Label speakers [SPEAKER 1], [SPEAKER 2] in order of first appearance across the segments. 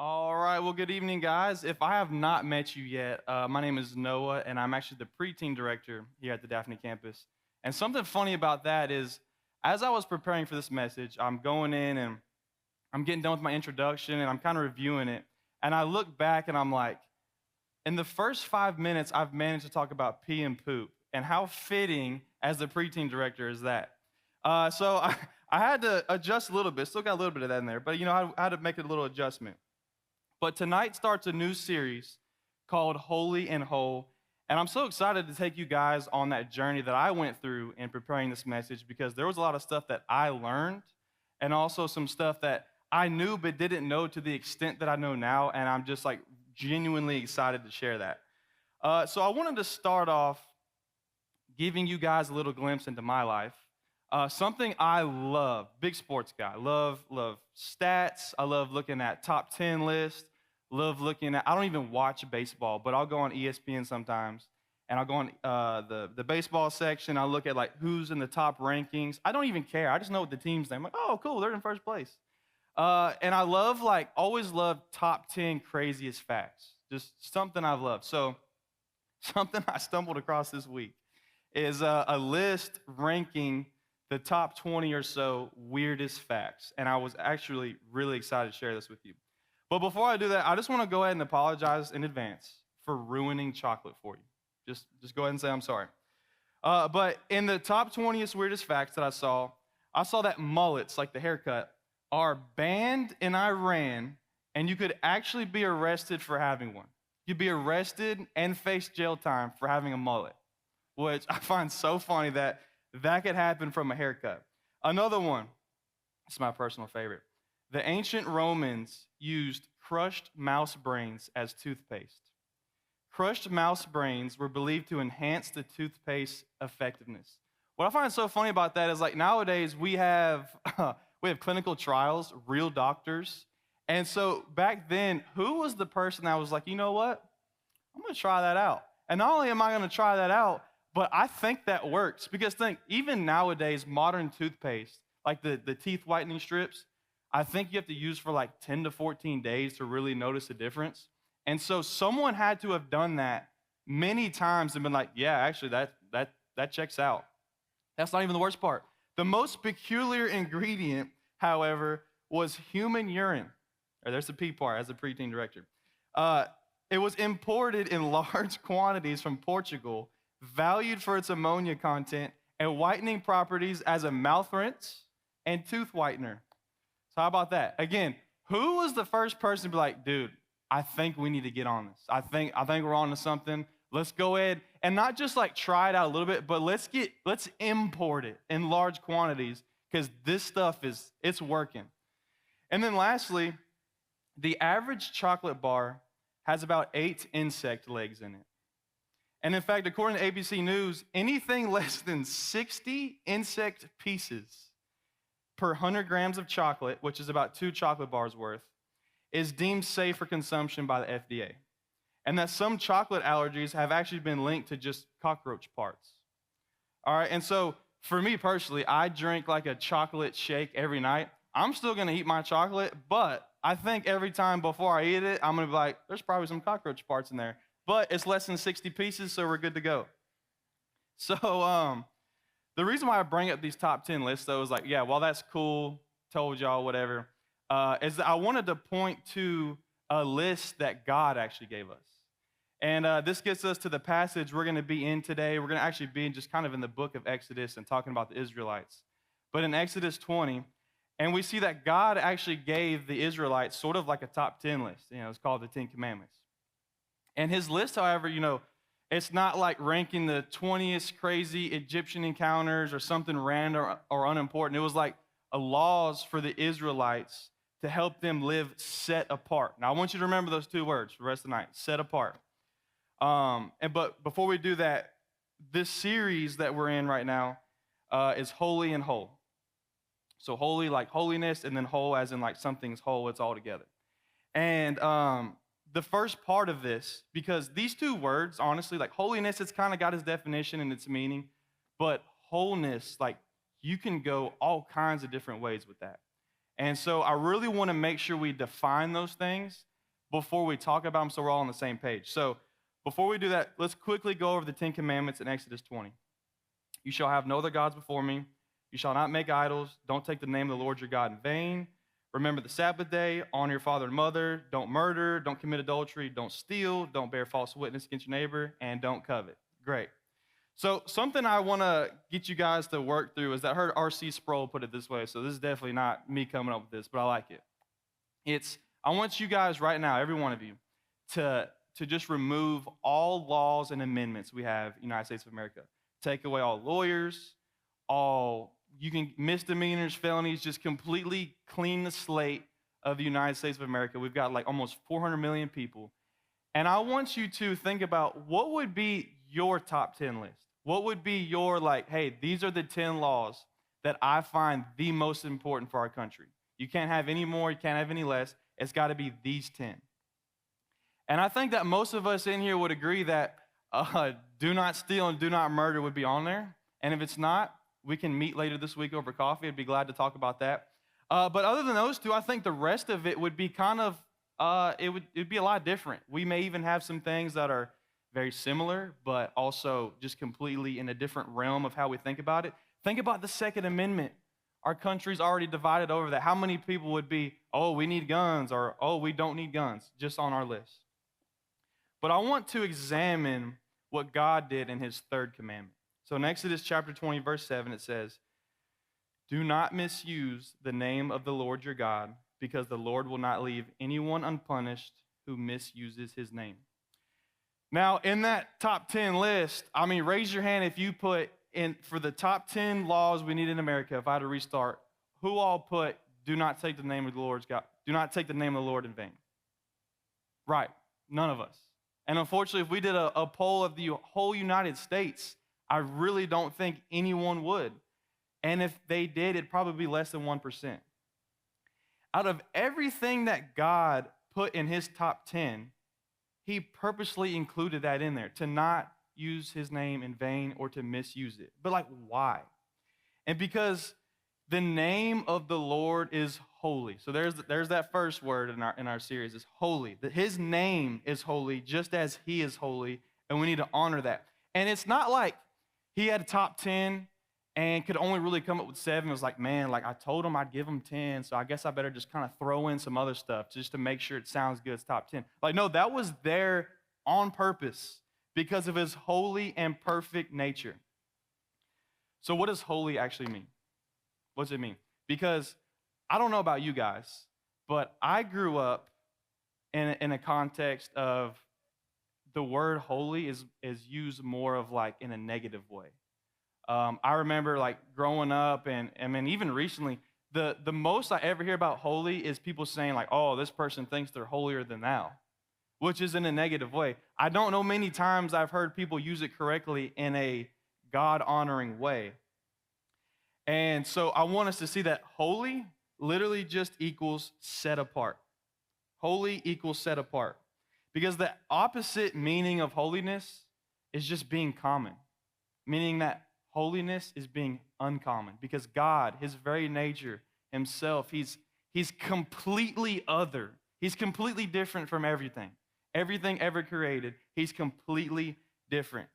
[SPEAKER 1] All right. Well, good evening, guys. If I have not met you yet, my name is Noah, and I'm actually the pre-teen director here at the Daphne campus. And something funny about that is, as I was preparing for this message, I'm going in and I'm getting done with my introduction, and I'm kind of reviewing it. And I look back, and I'm like, in the first 5 minutes, I've managed to talk about pee and poop, and how fitting as the pre-teen director is that. So I had to adjust a little bit. Still got a little bit of that in there, but I had to make a little adjustment. But tonight starts a new series called Holy and Whole. And I'm so excited to take you guys on that journey that I went through in preparing this message because there was a lot of stuff that I learned and also some stuff that I knew but didn't know to the extent that I know now. And I'm just like genuinely excited to share that. So I wanted to start off giving you guys a little glimpse into my life. Something I love, big sports guy, love stats. I love looking at top 10 lists. Love looking at. I don't even watch baseball, but I'll go on ESPN sometimes, and I'll go on the baseball section. I'll look at like who's in the top rankings. I don't even care. I just know what the team's name. Like, oh, cool, they're in first place. And I love always love top 10 craziest facts. Just something I've loved. So something I stumbled across this week is a list ranking the top 20 or so weirdest facts. And I was actually really excited to share this with you. But before I do that, I just want to go ahead and apologize in advance for ruining chocolate for you. Just go ahead and say I'm sorry. But in the top 20th weirdest facts that I saw that mullets, like the haircut, are banned in Iran, and you could actually be arrested for having one. You'd be arrested and face jail time for having a mullet, which I find so funny that could happen from a haircut. Another one, it's my personal favorite. The ancient Romans used crushed mouse brains as toothpaste. Crushed mouse brains were believed to enhance the toothpaste effectiveness. What I find so funny about that is like nowadays we have we have clinical trials, real doctors. And so back then, who was the person that was like, you know what? I'm going to try that out. And not only am I going to try that out, but I think that works. Because think, even nowadays, modern toothpaste, like the teeth whitening strips, I think you have to use for like 10 to 14 days to really notice a difference. And so someone had to have done that many times and been like, yeah, actually that checks out. That's not even the worst part. The most peculiar ingredient, however, was human urine. Or there's the P part as a preteen director. It was imported in large quantities from Portugal, valued for its ammonia content and whitening properties as a mouth rinse and tooth whitener. So how about that? Again, who was the first person to be like, dude, I think we need to get on this. I think we're on to something. Let's go ahead and not just like try it out a little bit, but let's import it in large quantities because this stuff it's working. And then lastly, the average chocolate bar has about 8 insect legs in it. And in fact, according to ABC News, anything less than 60 insect pieces per 100 grams of chocolate, which is about 2 chocolate bars worth, is deemed safe for consumption by the FDA. And that some chocolate allergies have actually been linked to just cockroach parts. All right, and so for me personally, I drink like a chocolate shake every night. I'm still gonna eat my chocolate, but I think every time before I eat it, I'm gonna be like, there's probably some cockroach parts in there. But it's less than 60 pieces, so we're good to go. So the reason why I bring up these top 10 lists, though, is like, yeah, while that's cool, told y'all, whatever, is that I wanted to point to a list that God actually gave us. And this gets us to the passage we're going to be in today. We're going to actually be just kind of in the book of Exodus and talking about the Israelites. But in Exodus 20, and we see that God actually gave the Israelites sort of like a top 10 list. It's called the 10 Commandments. And his list, however, it's not like ranking the 20th crazy Egyptian encounters or something random or unimportant. It was like a laws for the Israelites to help them live set apart. Now, I want you to remember those 2 words for the rest of the night, set apart. But before we do that, this series that we're in right now is Holy and Whole. So holy like holiness, and then whole as in like something's whole, it's all together. And the first part of this, because these 2 words, honestly, like holiness, it's kind of got its definition and its meaning, but wholeness, like you can go all kinds of different ways with that. And so I really want to make sure we define those things before we talk about them so we're all on the same page. So before we do that, let's quickly go over the 10 Commandments in Exodus 20. You shall have no other gods before me. You shall not make idols. Don't take the name of the Lord your God in vain. Remember the Sabbath day. Honor your father and mother. Don't murder. Don't commit adultery. Don't steal. Don't bear false witness against your neighbor. And don't covet. Great. So something I want to get you guys to work through is that I heard R.C. Sproul put it this way. So this is definitely not me coming up with this, but I like it. I want you guys right now, every one of you, to just remove all laws and amendments we have in the United States of America. Take away all lawyers, all misdemeanors, felonies, just completely clean the slate of the United States of America. We've got like almost 400 million people. And I want you to think about what would be your top 10 list. What would be your hey, these are the 10 laws that I find the most important for our country. You can't have any more, you can't have any less. It's got to be these 10. And I think that most of us in here would agree that do not steal and do not murder would be on there. And if it's not, we can meet later this week over coffee. I'd be glad to talk about that. But other than those two, I think the rest of it would be kind of, it'd be a lot different. We may even have some things that are very similar, but also just completely in a different realm of how we think about it. Think about the Second Amendment. Our country's already divided over that. How many people would be, oh, we need guns, or oh, we don't need guns, just on our list? But I want to examine what God did in his third commandment. So in Exodus chapter 20, verse 7, it says, do not misuse the name of the Lord your God, because the Lord will not leave anyone unpunished who misuses his name. Now, in that top 10 list, raise your hand if you put in, for the top 10 laws we need in America, if I had to restart, who all put, do not take the name of the Lord's God, do not take the name of the Lord in vain? Right, none of us. And unfortunately, if we did a poll of the whole United States, I really don't think anyone would. And if they did, it'd probably be less than 1%. Out of everything that God put in his top 10, he purposely included that in there, to not use his name in vain or to misuse it. But why? And because the name of the Lord is holy. So there's that first word in our series, is holy. That his name is holy just as he is holy, and we need to honor that. And it's not like he had a top 10 and could only really come up with 7. It was like, man, I told him I'd give him 10, so I guess I better just kind of throw in some other stuff just to make sure it sounds good. It's top 10. No, that was there on purpose because of his holy and perfect nature. So what does holy actually mean? What does it mean? Because I don't know about you guys, but I grew up in a context of the word holy is used more of in a negative way. I remember growing up and even recently, the most I ever hear about holy is people saying oh, this person thinks they're holier than thou, which is in a negative way. I don't know many times I've heard people use it correctly in a God-honoring way. And so I want us to see that holy literally just equals set apart. Holy equals set apart. Because the opposite meaning of holiness is just being common, meaning that holiness is being uncommon. Because God, his very nature, himself, he's completely other. He's completely different from everything. Everything ever created, he's completely different.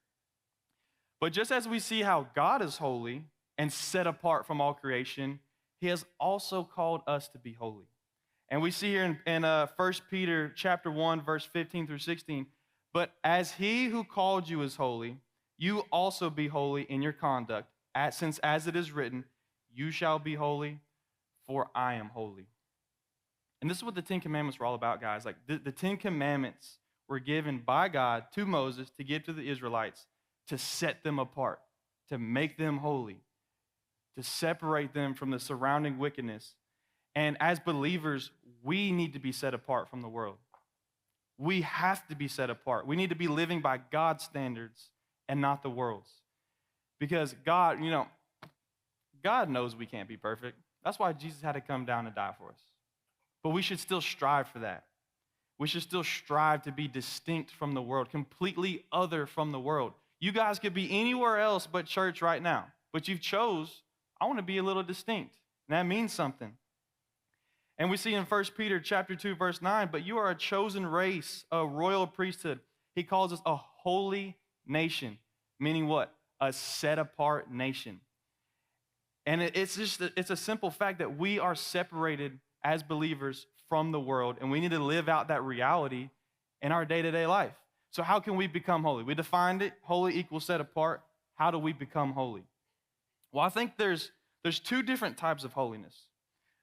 [SPEAKER 1] But just as we see how God is holy and set apart from all creation, he has also called us to be holy. And we see here in 1 Peter chapter 1, verse 15 through 16, but as he who called you is holy, you also be holy in your conduct, since as it is written, you shall be holy, for I am holy. And this is what the 10 Commandments were all about, guys. The 10 Commandments were given by God to Moses to give to the Israelites to set them apart, to make them holy, to separate them from the surrounding wickedness. And as believers, we need to be set apart from the world. We have to be set apart. We need to be living by God's standards and not the world's. Because God knows we can't be perfect. That's why Jesus had to come down and die for us. But we should still strive for that. We should still strive to be distinct from the world, completely other from the world. You guys could be anywhere else but church right now, but you've chose, I want to be a little distinct, and that means something. And we see in 1 Peter chapter 2, verse 9, but you are a chosen race, a royal priesthood. He calls us a holy nation, meaning what? A set-apart nation. And it's a simple fact that we are separated as believers from the world, and we need to live out that reality in our day-to-day life. So how can we become holy? We defined it, holy equals set apart. How do we become holy? Well, I think there's two different types of holiness.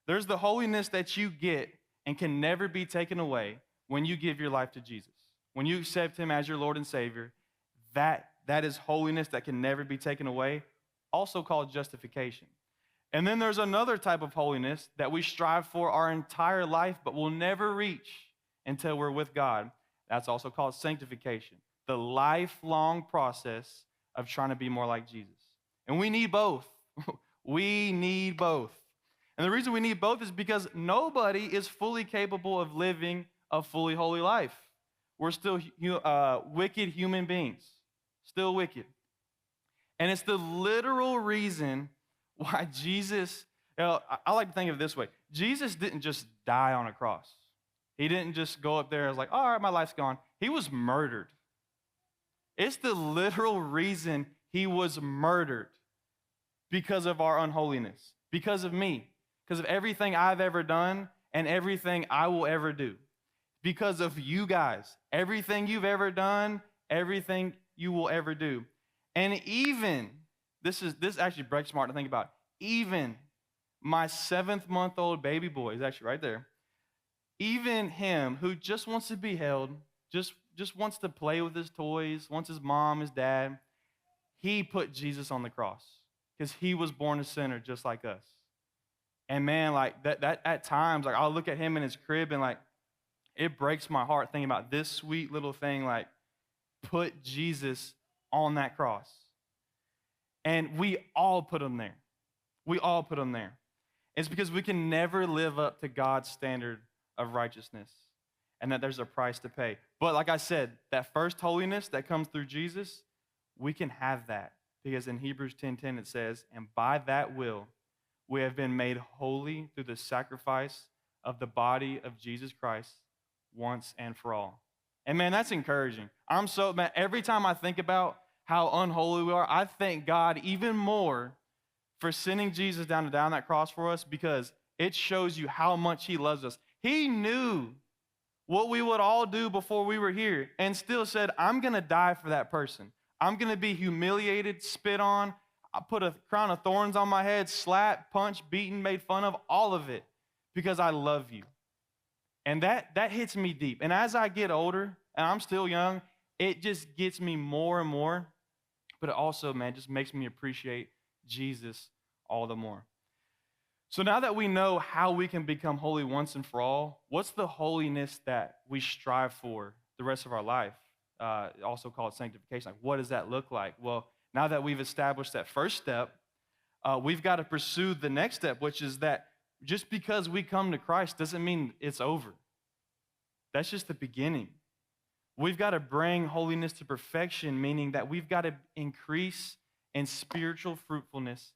[SPEAKER 1] There's the holiness that you get and can never be taken away when you give your life to Jesus. When you accept him as your Lord and Savior, that is holiness that can never be taken away, also called justification. And then there's another type of holiness that we strive for our entire life but will never reach until we're with God. That's also called sanctification, the lifelong process of trying to be more like Jesus. And we need both. We need both. And the reason we need both is because nobody is fully capable of living a fully holy life. We're still wicked human beings, still wicked. And it's the literal reason why Jesus, I like to think of it this way. Jesus didn't just die on a cross. He didn't just go up there and was like, all right, my life's gone. He was murdered. It's the literal reason he was murdered because of our unholiness, because of me, because of everything I've ever done and everything I will ever do. Because of you guys, everything you've ever done, everything you will ever do. And even, this actually breaks my heart to think about, even my 7th-month-old baby boy is actually right there. Even him who just wants to be held, just wants to play with his toys, wants his mom, his dad, he put Jesus on the cross because he was born a sinner just like us. And man, like that at times, like I'll look at him in his crib and like it breaks my heart thinking about this sweet little thing, like put Jesus on that cross. And we all put him there. We all put him there. It's because we can never live up to God's standard of righteousness and that there's a price to pay. But like I said, that first holiness that comes through Jesus, we can have that because in Hebrews 10:10 it says, and by that will we have been made holy through the sacrifice of the body of Jesus Christ once and for all. And man, that's encouraging. Man, every time I think about how unholy we are, I thank God even more for sending Jesus down that cross for us because it shows you how much he loves us. He knew what we would all do before we were here and still said, I'm going to die for that person. I'm going to be humiliated, spit on, I put a crown of thorns on my head, slapped, punched, beaten, made fun of, all of it because I love you. And that hits me deep. And as I get older, and I'm still young, it just gets me more and more. But it also, man, just makes me appreciate Jesus all the more. So now that we know how we can become holy once and for all, what's the holiness that we strive for the rest of our life? Also called sanctification. Like, what does that look like? Well, now that we've established that first step, we've got to pursue the next step, which is that just because we come to Christ doesn't mean it's over. That's just the beginning. We've got to bring holiness to perfection, meaning that we've got to increase in spiritual fruitfulness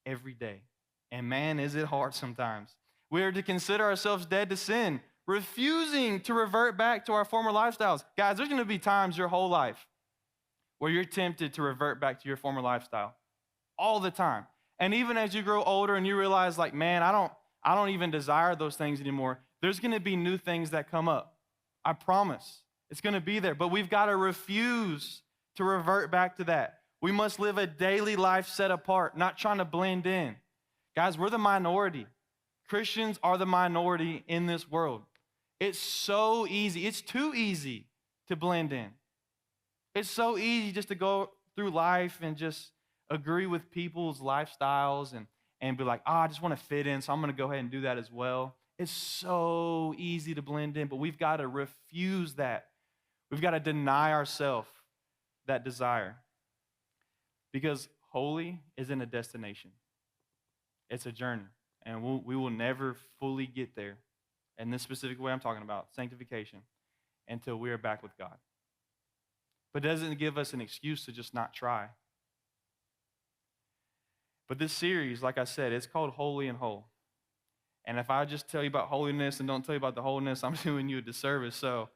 [SPEAKER 1] every day. And man, is it hard sometimes. We are to consider ourselves dead to sin, refusing to revert back to our former lifestyles. Guys, there's going to be times your whole life where you're tempted to revert back to your former lifestyle. All the time. And even as you grow older and you realize, like, man, I don't even desire those things anymore, there's going to be new things that come up. I promise. It's going to be there. But we've got to refuse to revert back to that. We must live a daily life set apart, not trying to blend in. Guys, we're the minority. Christians are the minority in this world. It's so easy. It's too easy to blend in. It's so easy just to go through life and just agree with people's lifestyles and be like, I just want to fit in, so I'm going to go ahead and do that as well. It's so easy to blend in, but we've got to refuse that. We've got to deny ourselves that desire. Because holy isn't a destination. It's a journey, and we will never fully get there in this specific way I'm talking about, sanctification, until we are back with God. But it doesn't give us an excuse to just not try. But this series, like I said, it's called Holy and Whole. And if I just tell you about holiness and don't tell you about the holiness, I'm doing you a disservice. So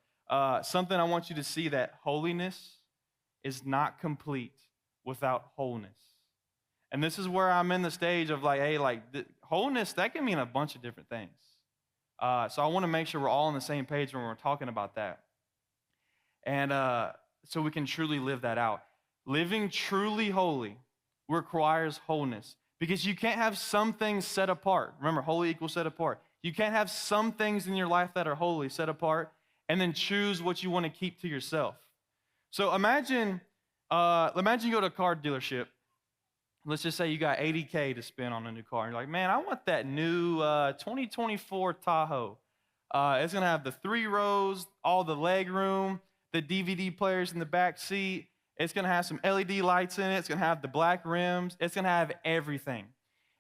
[SPEAKER 1] something I want you to see, that holiness is not complete without wholeness. And this is where I'm in the stage of like, hey, like wholeness, that can mean a bunch of different things. So I want to make sure we're all on the same page when we're talking about that. And so we can truly live that out. Living truly holy requires wholeness, because you can't have some things set apart. Remember, holy equals set apart. You can't have some things in your life that are holy set apart and then choose what you want to keep to yourself. So imagine you go to a car dealership. Let's just say you got $80K to spend on a new car. And you're like, man, I want that new 2024 Tahoe. It's going to have the 3 rows, all the leg room, the DVD players in the back seat. It's going to have some LED lights in it. It's going to have the black rims. It's going to have everything.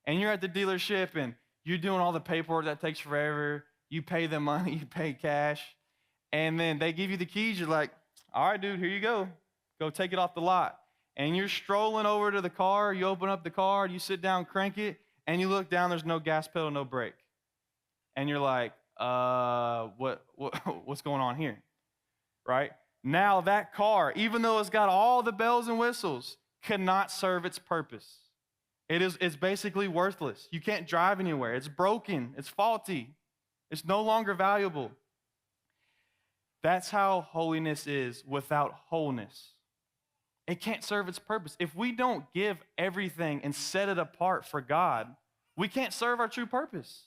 [SPEAKER 1] And you're at the dealership, and you're doing all the paperwork that takes forever. You pay the money. You pay cash. And then they give you the keys. You're like, all right, dude, here you go. Go take it off the lot. And you're strolling over to the car. You open up the car. You sit down, crank it, and you look down. There's no gas pedal, no brake. And you're like, what's going on here, right? Now that car, even though it's got all the bells and whistles, cannot serve its purpose. It's basically worthless. You can't drive anywhere. It's broken. It's faulty. It's no longer valuable. That's how holiness is without wholeness. It can't serve its purpose. If we don't give everything and set it apart for God, we can't serve our true purpose.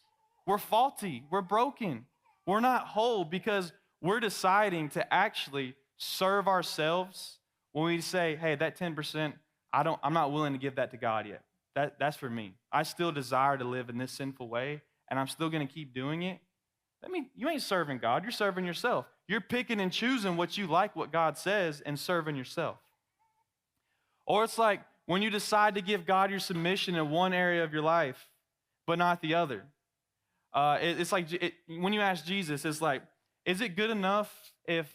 [SPEAKER 1] We're faulty. We're broken. We're not whole because we're deciding to actually serve ourselves when we say, hey, that 10%, I'm not willing to give that to God yet. That's for me. I still desire to live in this sinful way, and I'm still going to keep doing it. I mean, you ain't serving God. You're serving yourself. You're picking and choosing what you like, what God says, and serving yourself. Or it's like when you decide to give God your submission in one area of your life, but not the other. It's like when you ask Jesus, it's like, is it good enough if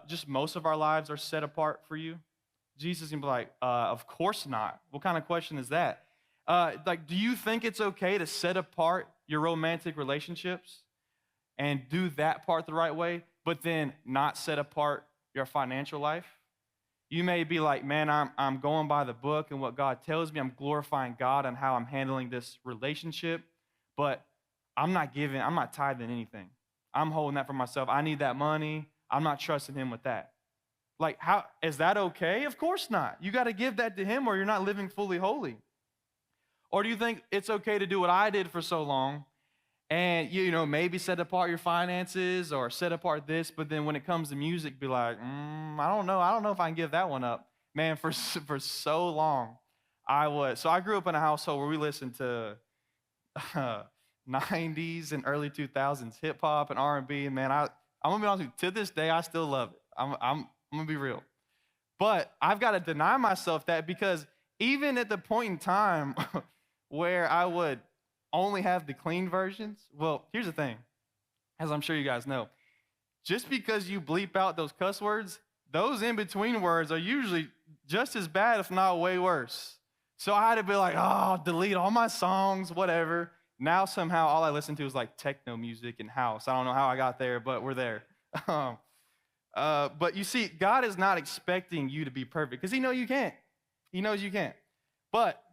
[SPEAKER 1] just most of our lives are set apart for you? Jesus can be like, of course not. What kind of question is that? Like, do you think it's okay to set apart your romantic relationships and do that part the right way, but then not set apart your financial life? You may be like, man, I'm going by the book and what God tells me. I'm glorifying God on how I'm handling this relationship, but I'm not tithing anything. I'm holding that for myself. I need that money. I'm not trusting him with that. Like, how is that okay? Of course not. You got to give that to him or you're not living fully holy. Or do you think it's okay to do what I did for so long and, maybe set apart your finances or set apart this, but then when it comes to music, be like, I don't know. I don't know if I can give that one up. Man, for so long, So I grew up in a household where we listened to 90s and early 2000s hip hop and R&B. And man, I'm going to be honest with you, to this day, I still love it. I'm going to be real. But I've got to deny myself that, because even at the point in time where I would only have the clean versions, well, here's the thing, as I'm sure you guys know, just because you bleep out those cuss words, those in-between words are usually just as bad, if not way worse. So I had to be like, delete all my songs, whatever. Now somehow all I listen to is like techno music and house. I don't know how I got there, but we're there. But you see, God is not expecting you to be perfect because he knows you can't. He knows you can't. But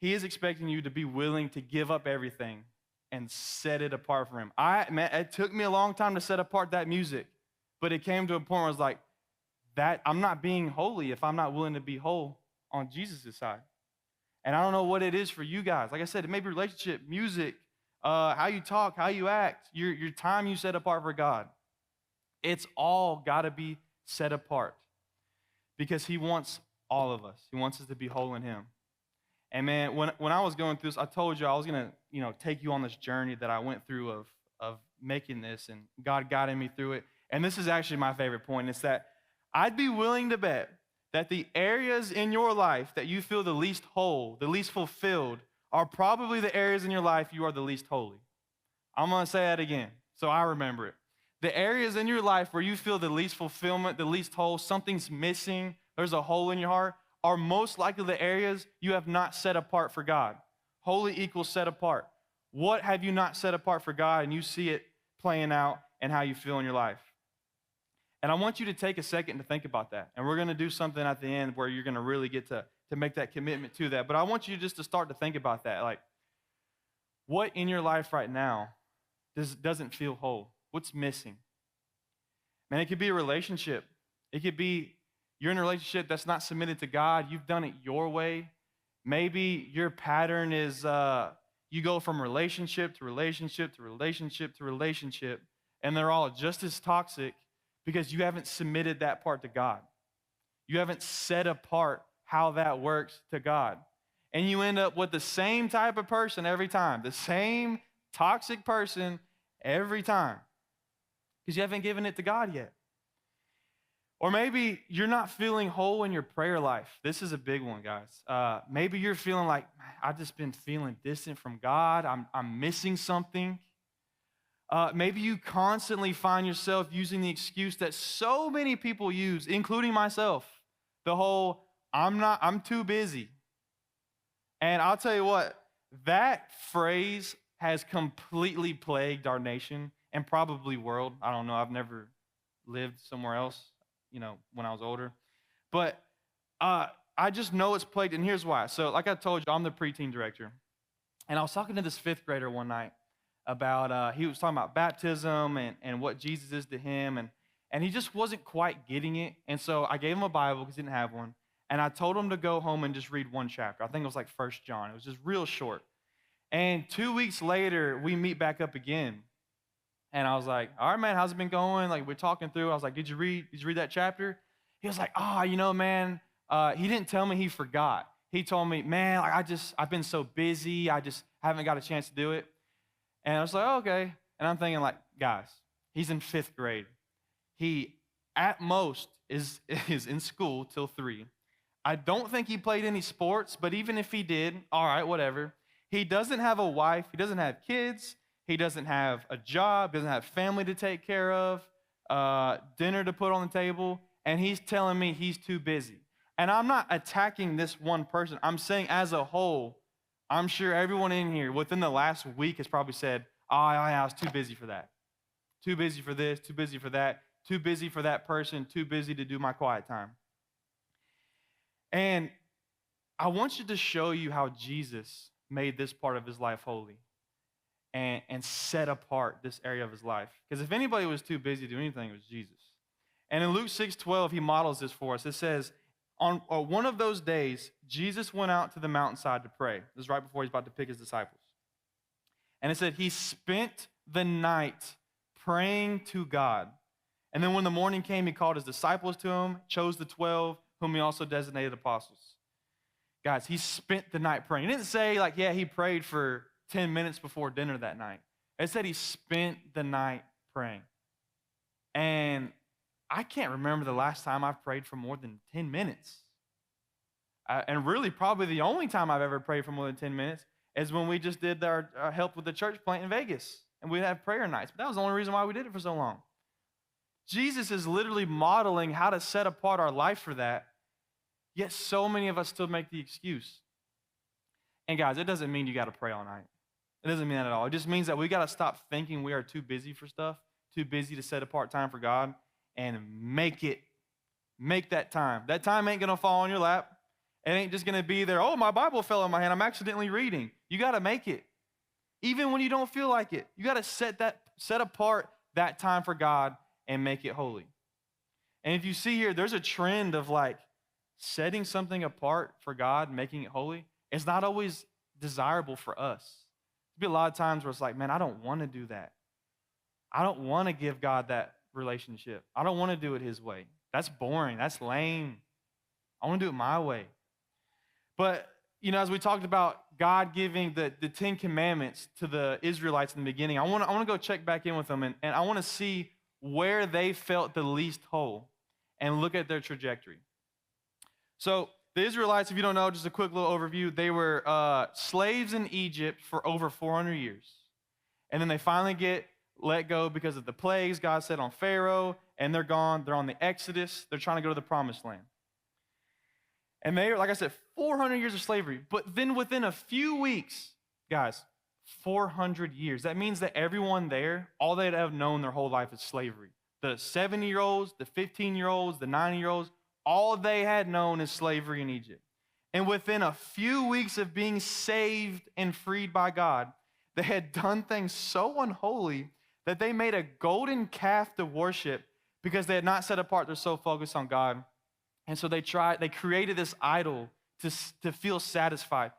[SPEAKER 1] he is expecting you to be willing to give up everything and set it apart for him. It took me a long time to set apart that music, but it came to a point where I was like, I'm not being holy if I'm not willing to be whole on Jesus' side. And I don't know what it is for you guys. Like I said, it may be relationship, music, how you talk, how you act, your time you set apart for God. It's all got to be set apart because he wants all of us. He wants us to be whole in him. And man, when I was going through this, I told you I was going to, take you on this journey that I went through of making this, and God guided me through it. And this is actually my favorite point. It's that I'd be willing to bet that the areas in your life that you feel the least whole, the least fulfilled, are probably the areas in your life you are the least holy. I'm going to say that again so I remember it. The areas in your life where you feel the least fulfillment, the least whole, something's missing, there's a hole in your heart, are most likely the areas you have not set apart for God. Holy equals set apart. What have you not set apart for God and you see it playing out and how you feel in your life? And I want you to take a second to think about that. And we're going to do something at the end where you're going to really get to make that commitment to that. But I want you just to start to think about that. Like, what in your life right now doesn't feel whole? What's missing? Man, it could be a relationship. It could be you're in a relationship that's not submitted to God. You've done it your way. Maybe your pattern is you go from relationship to relationship to relationship to relationship, and they're all just as toxic because you haven't submitted that part to God. You haven't set apart how that works to God. And you end up with the same type of person every time, the same toxic person every time because you haven't given it to God yet. Or maybe you're not feeling whole in your prayer life. This is a big one, guys. Maybe you're feeling like, I've just been feeling distant from God. I'm missing something. Maybe you constantly find yourself using the excuse that so many people use, including myself. The whole, I'm too busy. And I'll tell you what, that phrase has completely plagued our nation and probably world. I don't know, I've never lived somewhere else, when I was older. But I just know it's plagued, and here's why. So like I told you, I'm the preteen director. And I was talking to this fifth grader one night about, he was talking about baptism and what Jesus is to him, and he just wasn't quite getting it. And so I gave him a Bible because he didn't have one, and I told him to go home and just read one chapter. I think it was like 1 John. It was just real short. And 2 weeks later, we meet back up again. And I was like, all right, man, how's it been going? Like, we're talking through. I was like, did you read that chapter? He was like, man, he didn't tell me he forgot. He told me, man, like, I've been so busy. I just haven't got a chance to do it. And I was like, oh, okay. And I'm thinking, like, guys, he's in 5th grade. He, at most, is in school till 3. I don't think he played any sports, but even if he did, all right, whatever. He doesn't have a wife. He doesn't have kids. He doesn't have a job, doesn't have family to take care of, dinner to put on the table, and he's telling me he's too busy. And I'm not attacking this one person. I'm saying as a whole, I'm sure everyone in here within the last week has probably said, I was too busy for that. Too busy for this, too busy for that, too busy for that person, too busy to do my quiet time. And I want you to show you how Jesus made this part of his life holy. And set apart this area of his life. Because if anybody was too busy to do anything, it was Jesus. And in Luke 6:12, he models this for us. It says, on one of those days, Jesus went out to the mountainside to pray. This is right before he's about to pick his disciples. And it said he spent the night praying to God. And then when the morning came, he called his disciples to him, chose the 12, whom he also designated apostles. Guys, he spent the night praying. He didn't say, like, yeah, he prayed for 10 minutes before dinner that night. It said he spent the night praying. And I can't remember the last time I've prayed for more than 10 minutes. And really, probably the only time I've ever prayed for more than 10 minutes is when we just did our help with the church plant in Vegas. And we'd have prayer nights. But that was the only reason why we did it for so long. Jesus is literally modeling how to set apart our life for that. Yet so many of us still make the excuse. And guys, it doesn't mean you got to pray all night. It doesn't mean that at all. It just means that we got to stop thinking we are too busy for stuff, too busy to set apart time for God, and make that time. That time ain't going to fall on your lap. It ain't just going to be there, oh, my Bible fell in my hand, I'm accidentally reading. You got to make it. Even when you don't feel like it, you got to set apart that time for God and make it holy. And if you see here, there's a trend of like setting something apart for God, making it holy. It's not always desirable for us. There'll be a lot of times where it's like, man, I don't want to do that. I don't want to give God that relationship. I don't want to do it his way. That's boring. That's lame. I want to do it my way. But, as we talked about God giving the 10 commandments to the Israelites in the beginning, I want to go check back in with them, and I want to see where they felt the least whole and look at their trajectory. So the Israelites, if you don't know, just a quick little overview, they were slaves in Egypt for over 400 years. And then they finally get let go because of the plagues God set on Pharaoh, and they're gone. They're on the Exodus. They're trying to go to the Promised Land. And they, like I said, 400 years of slavery. But then within a few weeks, guys, 400 years. That means that everyone there, all they'd have known their whole life is slavery. The 70-year-olds, the 15-year-olds, the 90-year-olds, all they had known is slavery in Egypt. And within a few weeks of being saved and freed by God, they had done things so unholy that they made a golden calf to worship because they had not set apart their soul focused on God. And so they created this idol to feel satisfied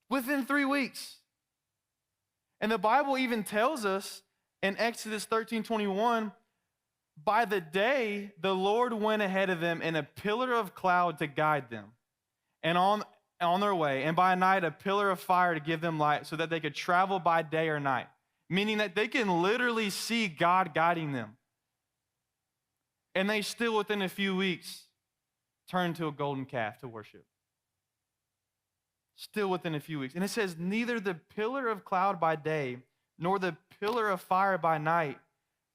[SPEAKER 1] within 3 weeks. And the Bible even tells us in Exodus 13:21, by the day, the Lord went ahead of them in a pillar of cloud to guide them and on their way, and by night, a pillar of fire to give them light so that they could travel by day or night, meaning that they can literally see God guiding them. And they still, within a few weeks, turned to a golden calf to worship. Still within a few weeks. And it says, neither the pillar of cloud by day nor the pillar of fire by night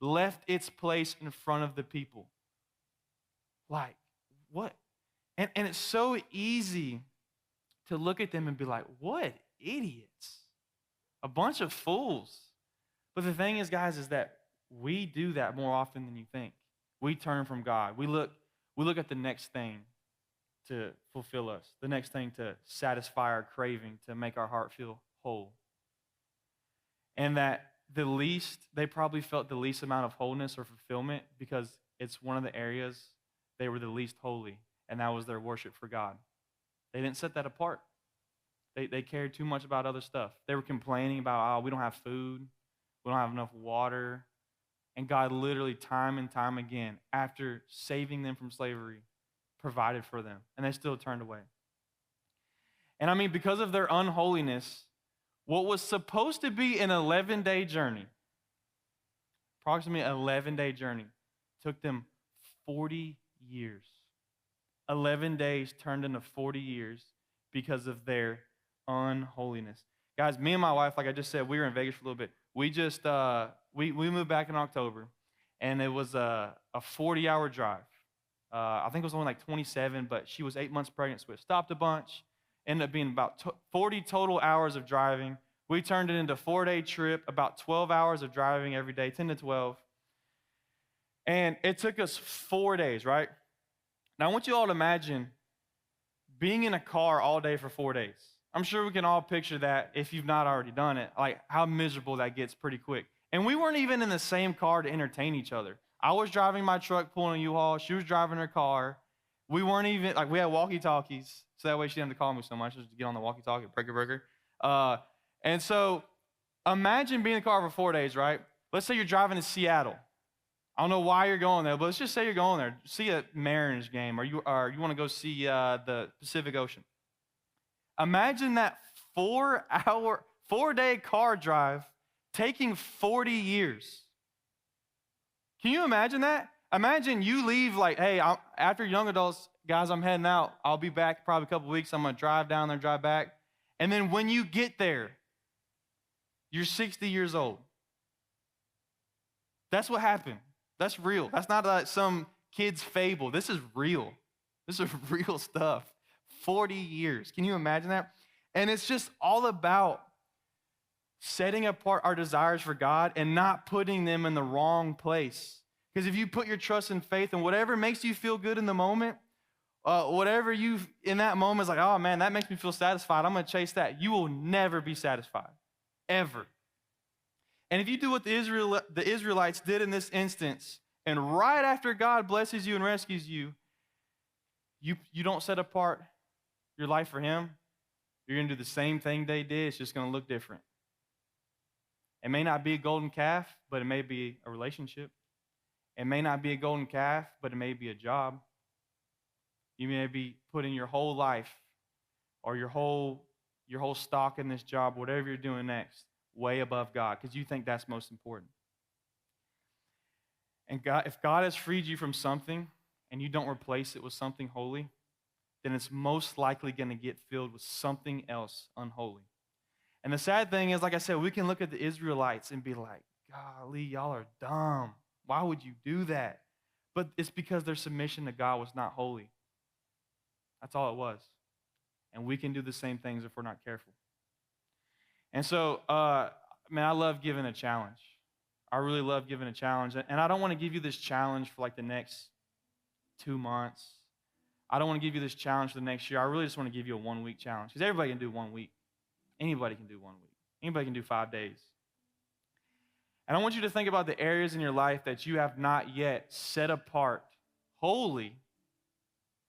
[SPEAKER 1] left its place in front of the people. Like, what? And it's so easy to look at them and be like, what idiots. A bunch of fools. But the thing is, guys, is that we do that more often than you think. We turn from God. We look at the next thing to fulfill us, the next thing to satisfy our craving, to make our heart feel whole. And that they probably felt the least amount of wholeness or fulfillment because it's one of the areas they were the least holy, and that was their worship for God. They didn't set that apart. They cared too much about other stuff. They were complaining about, we don't have food, we don't have enough water. And God literally time and time again, after saving them from slavery, provided for them, and they still turned away. And I mean, because of their unholiness, what was supposed to be an 11-day journey, approximately 11-day journey, took them 40 years. 11 days turned into 40 years because of their unholiness. Guys, me and my wife, like I just said, we were in Vegas for a little bit. We just, we moved back in October, and it was a 40-hour drive. I think it was only like 27, but she was 8 months pregnant, so it stopped a bunch. Ended up being about 40 total hours of driving. We turned it into a 4-day trip, about 12 hours of driving every day, 10 to 12. And it took us 4 days, right? Now, I want you all to imagine being in a car all day for 4 days. I'm sure we can all picture that if you've not already done it, like how miserable that gets pretty quick. And we weren't even in the same car to entertain each other. I was driving my truck, pulling a U-Haul. She was driving her car. We weren't even, like, we had walkie-talkies, so that way she didn't have to call me so much, just to get on the walkie-talkie, breaker. And so imagine being in the car for 4 days, right? Let's say you're driving to Seattle. I don't know why you're going there, but let's just say you're going there. See a Mariners game, or you want to go see the Pacific Ocean. Imagine that 4-day car drive taking 40 years. Can you imagine that? Imagine you leave like, hey, after young adults, guys, I'm heading out. I'll be back probably a couple weeks. I'm going to drive down there, drive back. And then when you get there, you're 60 years old. That's what happened. That's real. That's not like some kid's fable. This is real. This is real stuff. 40 years. Can you imagine that? And it's just all about setting apart our desires for God and not putting them in the wrong place. Because if you put your trust and faith in whatever makes you feel good in the moment, whatever you in that moment is like, oh man, that makes me feel satisfied, I'm going to chase that. You will never be satisfied, ever. And if you do what the Israelites did in this instance, and right after God blesses you and rescues you, you don't set apart your life for Him, you're going to do the same thing they did. It's just going to look different. It may not be a golden calf, but it may be a relationship. It may not be a golden calf, but it may be a job. You may be putting your whole life or your whole stock in this job, whatever you're doing next, way above God because you think that's most important. And God, if God has freed you from something and you don't replace it with something holy, then it's most likely going to get filled with something else unholy. And the sad thing is, like I said, we can look at the Israelites and be like, golly, y'all are dumb. Why would you do that? But it's because their submission to God was not holy. That's all it was. And we can do the same things if we're not careful. And so, man, I love giving a challenge. I really love giving a challenge. And I don't want to give you this challenge for like the next 2 months. I don't want to give you this challenge for the next year. I really just want to give you a 1 week challenge because everybody can do 1 week. Anybody can do 1 week. Anybody can do 5 days. And I want you to think about the areas in your life that you have not yet set apart wholly,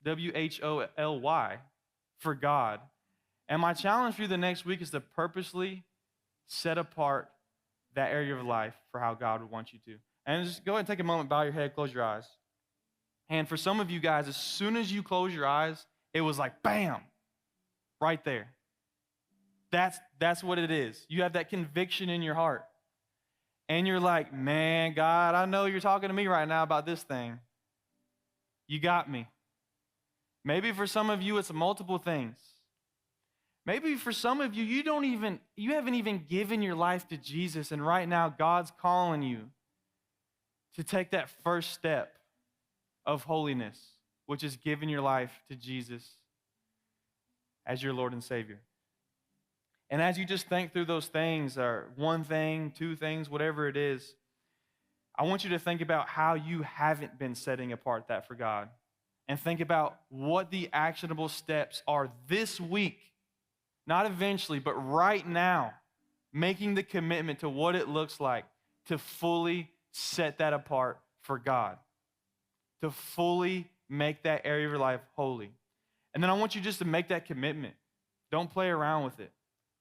[SPEAKER 1] WHOLY, for God. And my challenge for you the next week is to purposely set apart that area of life for how God would want you to. And just go ahead and take a moment, bow your head, close your eyes. And for some of you guys, as soon as you close your eyes, it was like, bam, right there. That's what it is. You have that conviction in your heart. And you're like, man, God, I know you're talking to me right now about this thing. You got me. Maybe for some of you, it's multiple things. Maybe for some of you, you haven't even given your life to Jesus, and right now God's calling you to take that first step of holiness, which is giving your life to Jesus as your Lord and Savior. And as you just think through those things, or one thing, two things, whatever it is, I want you to think about how you haven't been setting apart that for God. And think about what the actionable steps are this week, not eventually, but right now, making the commitment to what it looks like to fully set that apart for God, to fully make that area of your life holy. And then I want you just to make that commitment. Don't play around with it.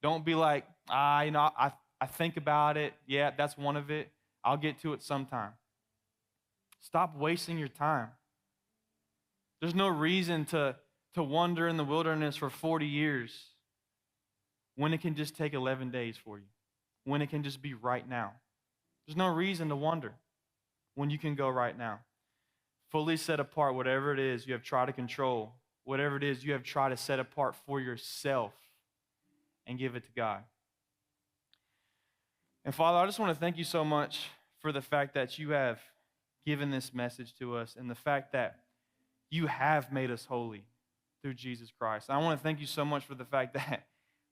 [SPEAKER 1] Don't be like, I think about it. Yeah, that's one of it. I'll get to it sometime. Stop wasting your time. There's no reason to wander in the wilderness for 40 years when it can just take 11 days for you, when it can just be right now. There's no reason to wander when you can go right now. Fully set apart whatever it is you have tried to control, whatever it is you have tried to set apart for yourself, and give it to God. And Father, I just want to thank you so much for the fact that you have given this message to us and the fact that you have made us holy through Jesus Christ. And I want to thank you so much for the fact that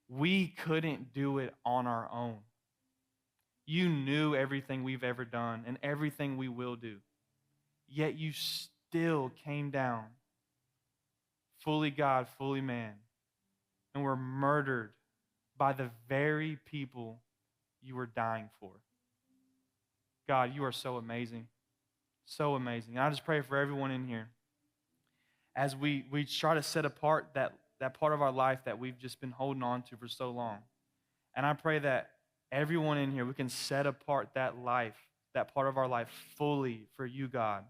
[SPEAKER 1] we couldn't do it on our own. You knew everything we've ever done and everything we will do. Yet you still came down, fully God, fully man, and were murdered by the very people you were dying for. God, you are so amazing. So amazing. And I just pray for everyone in here as we try to set apart that part of our life that we've just been holding on to for so long. And I pray that everyone in here, we can set apart that life, that part of our life fully for you, God,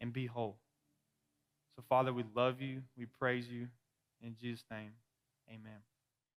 [SPEAKER 1] and be whole. So, Father, we love you. We praise you. In Jesus' name, amen.